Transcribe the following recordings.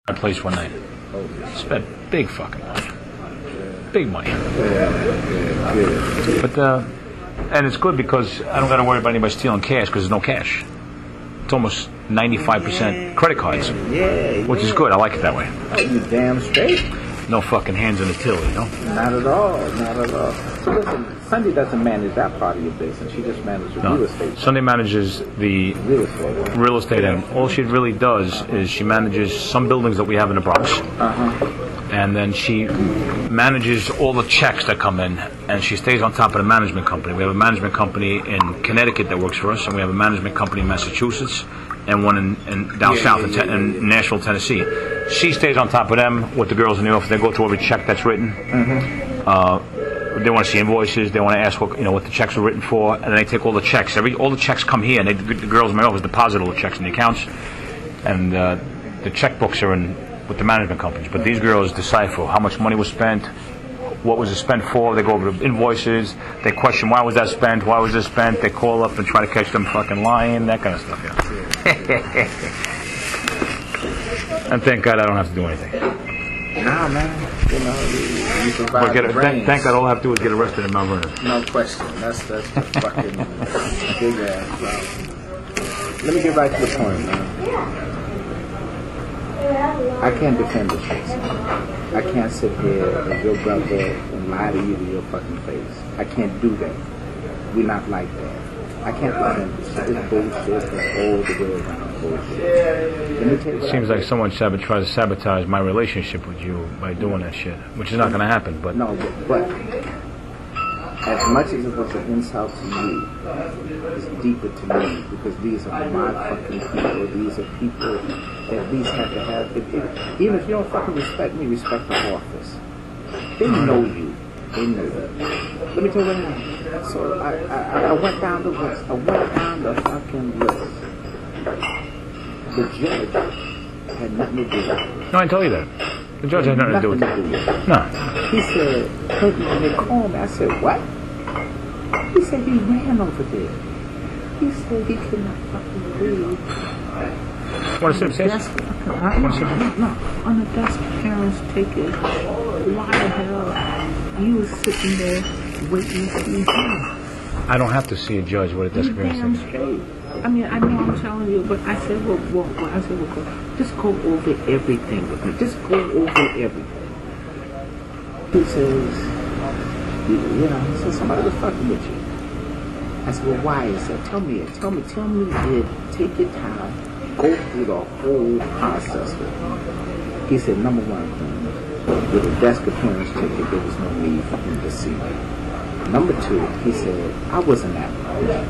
a place one night. Spent big fucking money. Big money. But, and it's good because I don't got to worry about anybody stealing cash because there's no cash. It's almost 95% credit cards, which is good. I like it that way. Oh, you damn straight. No fucking hands in the till, you know? Not at all. Not at all. So listen, Sunday doesn't manage that part of your business. She just manages real estate. Sunday manages the real estate, and all she really does is she manages some buildings that we have in the Bronx. And then she manages all the checks that come in, and she stays on top of the management company. We have a management company in Connecticut that works for us, and we have a management company in Massachusetts, and one in down south in Nashville, Tennessee. She stays on top of them with the girls in the office. They go through every check that's written. They want to see invoices. They want to ask what the checks are written for, and then they take all the checks. All the checks come here, and the girls in my office deposit all the checks in the accounts, and the checkbooks are in with the management companies. But these girls decipher how much money was spent, what was it spent for. They go over the invoices. They question why was that spent, why was this spent. They call up and try to catch them fucking lying, that kind of stuff. Yeah. And thank God I don't have to do anything. Nah, man. You provide the brains. Thank God all I have to do is get arrested in Mount Vernon. No question. That's the fucking big ass problem. Let me get right to the point, man. I can't defend this shit. I can't sit here as your brother and lie to you to your fucking face. I can't do that. We're not like that. I can't defend this shit. It's bullshit. It's all the way around bullshit. It seems like someone tries to sabotage my relationship with you by doing that shit, which is not going to happen. But no, but as much as it was an insult to you, it's deeper to me because these are my fucking people. These are people that at least have to have. Even if you don't fucking respect me, respect the office. They know you. They know you. Let me tell you what happened. So I went down the list. I went down the fucking list. The judge had nothing to do with it. No, I told you that. The judge had nothing to do with it. No. He said, when they called me, I said, what? He said he ran over there. He said he could not fucking read. Want to sit and No, on the desk, parents take it. Why the hell you was sitting there waiting to see him? I don't have to see a judge with a desk parents take it. I mean, I know I'm telling you, but I said, well, just go over everything with me. Just go over everything. He says, he said, somebody was fucking with you. I said, well, why? He said, tell me it. Take your time. Go through the whole process with me. He said, number one, with a desk appearance ticket, there was no need for him to see me. Number two, he said, I wasn't that much.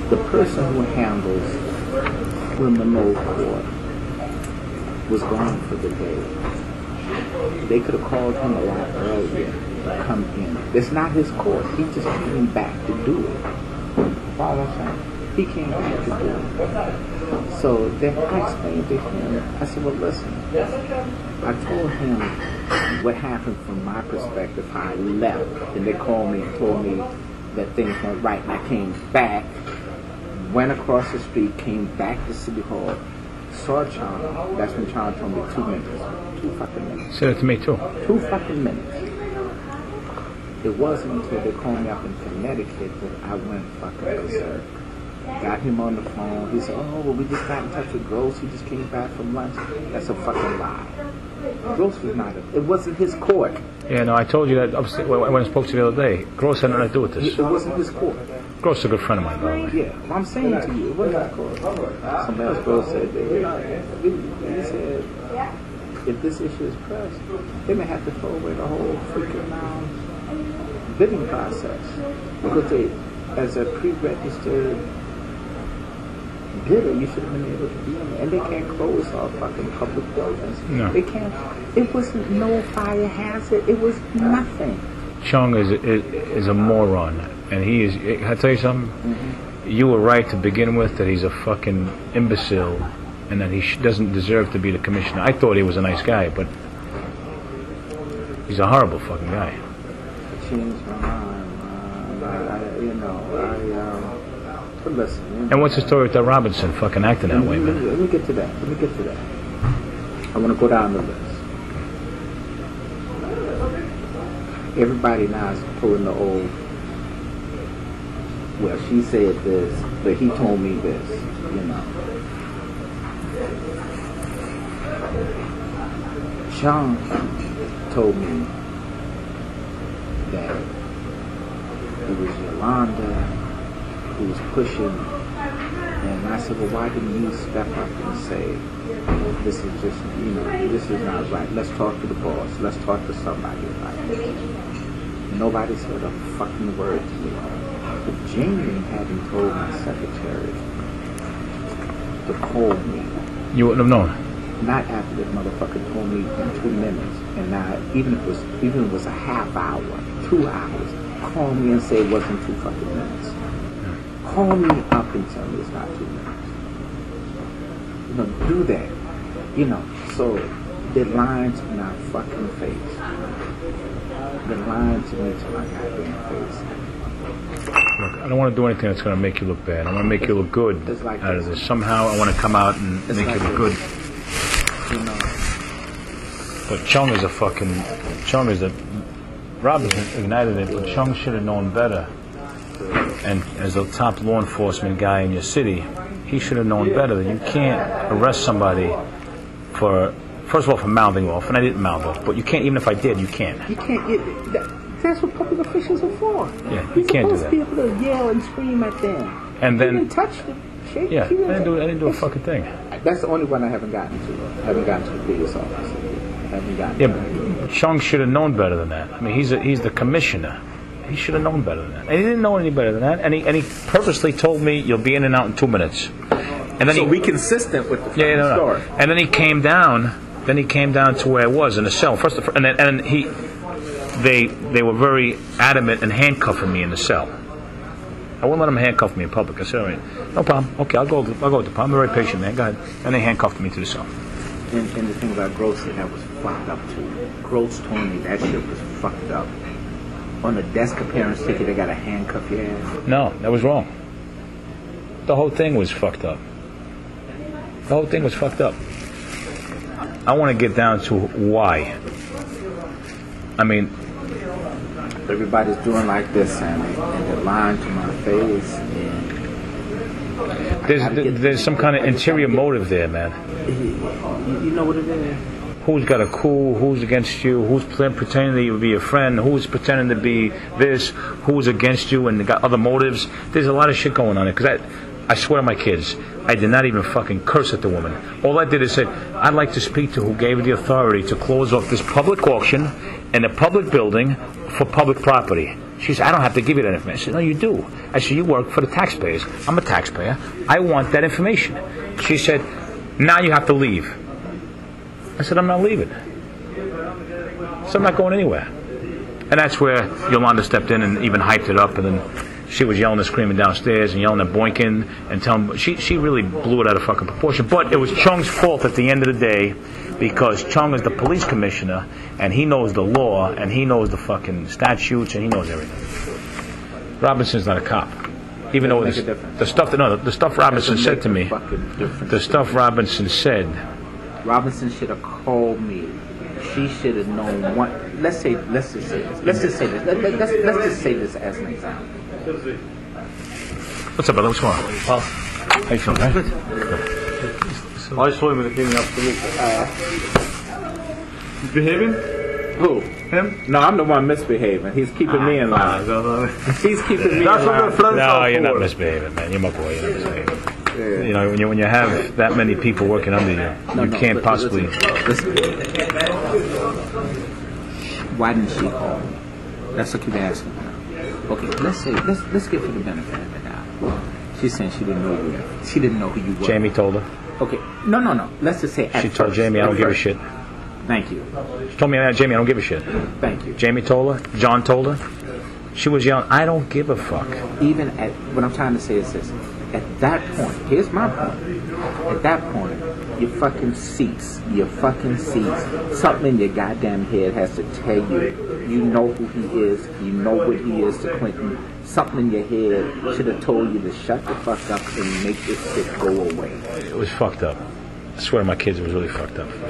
The person who handles criminal court was gone for the day. They could have called him a lot earlier to come in. It's not his court. He just came back to do it. Follow what I'm saying? He came back to do it. So then I explained to him, I said, well, listen, I told him what happened from my perspective, how I left. And they called me and told me that things weren't right. And I came back, went across the street, came back to City Hall, saw Charlie. That's when Charlie told me 2 minutes. 2 fucking minutes. Said it to me too. 2 fucking minutes. It wasn't until they called me up in Connecticut that I went fucking berserk. Got him on the phone. He said, oh, well, we just got in touch with Gross. He just came back from lunch. That's a fucking lie. Gross was not it wasn't his court. Yeah, no, I told you that when I spoke to you the other day. Gross had nothing to do with this. It wasn't his court. Gross is a good friend of mine, by the way. Yeah, well, I'm saying to you, it wasn't his court. Somebody else, Gross said, he said, if this issue is pressed, they may have to throw away the whole freaking bidding process. Because they, as a pre-registered bidder, you should have been able to be in there. And they can't close off fucking public buildings. No. They can't. It wasn't no fire hazard. It was nothing. Chung is a moron. And he is, can I tell you something? Mm-hmm. You were right to begin with that he's a fucking imbecile and that he doesn't deserve to be the commissioner. I thought he was a nice guy, but he's a horrible fucking guy. I changed my mind, but listen. And what's the story with that Robinson fucking acting that way, man? Let me get to that. I want to go down the list. Everybody now is pulling the old, well, she said this, but he told me this, you know. Sean told me that it was Yolanda who was pushing, and I said, well, why didn't you step up and say, this is just, you know, this is not right. Let's talk to the boss. Let's talk to somebody about it. Nobody said a fucking word to me. But Jamie hadn't told my secretary to call me. You wouldn't have known. Not after this motherfucker told me in 2 minutes. And now, even if it was a half hour, 2 hours, call me and say it wasn't 2 fucking minutes. Call me up and tell me it's not 2 minutes. You know, do that. You know, so they're lying to my fucking face. They're lying to me to my goddamn face. Look, I don't want to do anything that's going to make you look bad. I want to make you look good out of this. Somehow I want to come out and make you look good. You know. But Chung is Robinson ignited it, but Chung should have known better. And as the top law enforcement guy in your city, he should have known better that you can't arrest somebody for, first of all, for mouthing off, and I didn't mouth off, but you can't, even if I did, you can't. You can't get, that's what public officials are for. Yeah, you can't do that. You're supposed to be able to yell and scream at them. And then, you didn't touch them. Shake, yeah, I didn't do a fucking thing. That's the only one I haven't gotten to. I haven't gotten to the biggest office. Yeah, but Chung should have known better than that. I mean, he's the commissioner. He should have known better than that. And he didn't know any better than that. And he purposely told me, you'll be in and out in 2 minutes. And then so be consistent with the story. And then he came down. Then he came down to where I was in the cell. They were very adamant in handcuffing me in the cell. I wouldn't let them handcuff me in public. I said, all right, no problem. Okay, I'll go with the problem. I'm a very patient man. Go ahead. And they handcuffed me to the cell. And the thing about Gross, that was fucked up too. Gross told me that shit was fucked up. On the desk appearance ticket, they got to handcuff your ass. No, that was wrong. The whole thing was fucked up. The whole thing was fucked up. I want to get down to why. I mean, everybody's doing like this, Sammy, and they're lying to my face. And there's some kind of interior motive there, man. You know what it is? Who's got a coup? Who's against you? Who's pretending to be your friend? Who's pretending to be this? Who's against you and got other motives? There's a lot of shit going on there. Because I swear to my kids, I did not even fucking curse at the woman. All I did is say, I'd like to speak to who gave the authority to close off this public auction in a public building for public property. She said, I don't have to give you that information. I said, no, you do. I said, you work for the taxpayers. I'm a taxpayer. I want that information. She said, now you have to leave. I said, I'm not leaving. So I'm not going anywhere. And that's where Yolanda stepped in and even hyped it up, and then she was yelling and screaming downstairs and yelling at Boykin and telling him, she really blew it out of fucking proportion. But it was Chung's fault at the end of the day, because Chung is the police commissioner and he knows the law and he knows the fucking statutes and he knows everything. Robinson's not a cop. Even though the stuff Robinson said to me, the stuff Robinson said. Robinson should have called me. She should have known what. Let's just say this as an example. What's up, brother? What's going on? Well, how you feeling, man? Good. I just saw him in the cleaning up the week. He's behaving? Who? Him? No, I'm the one misbehaving. He's keeping me in line. He's keeping me in line. That's what the friends No, are you're not for. misbehaving, man. You're my boy. You're not misbehaving. Yeah. You know, when you have that many people working under you, you can't possibly. Listen. Why didn't she call me? That's what keep asking her. Okay, let's get for the benefit of the doubt. She's saying she didn't know you. She didn't know who you were. Jamie told her. Okay, no. Let's just say She told Jamie, I don't give a shit. Thank you. She told me, Jamie, I don't give a shit. Thank you. Jamie told her. John told her. She was yelling, I don't give a fuck. Even at what I'm trying to say is this. At that point, here's my point. At that point, your fucking cease. Something in your goddamn head has to tell you, you know who he is, you know what he is to Clinton. Something in your head should have told you to shut the fuck up and make this shit go away. It was fucked up. I swear to my kids, it was really fucked up.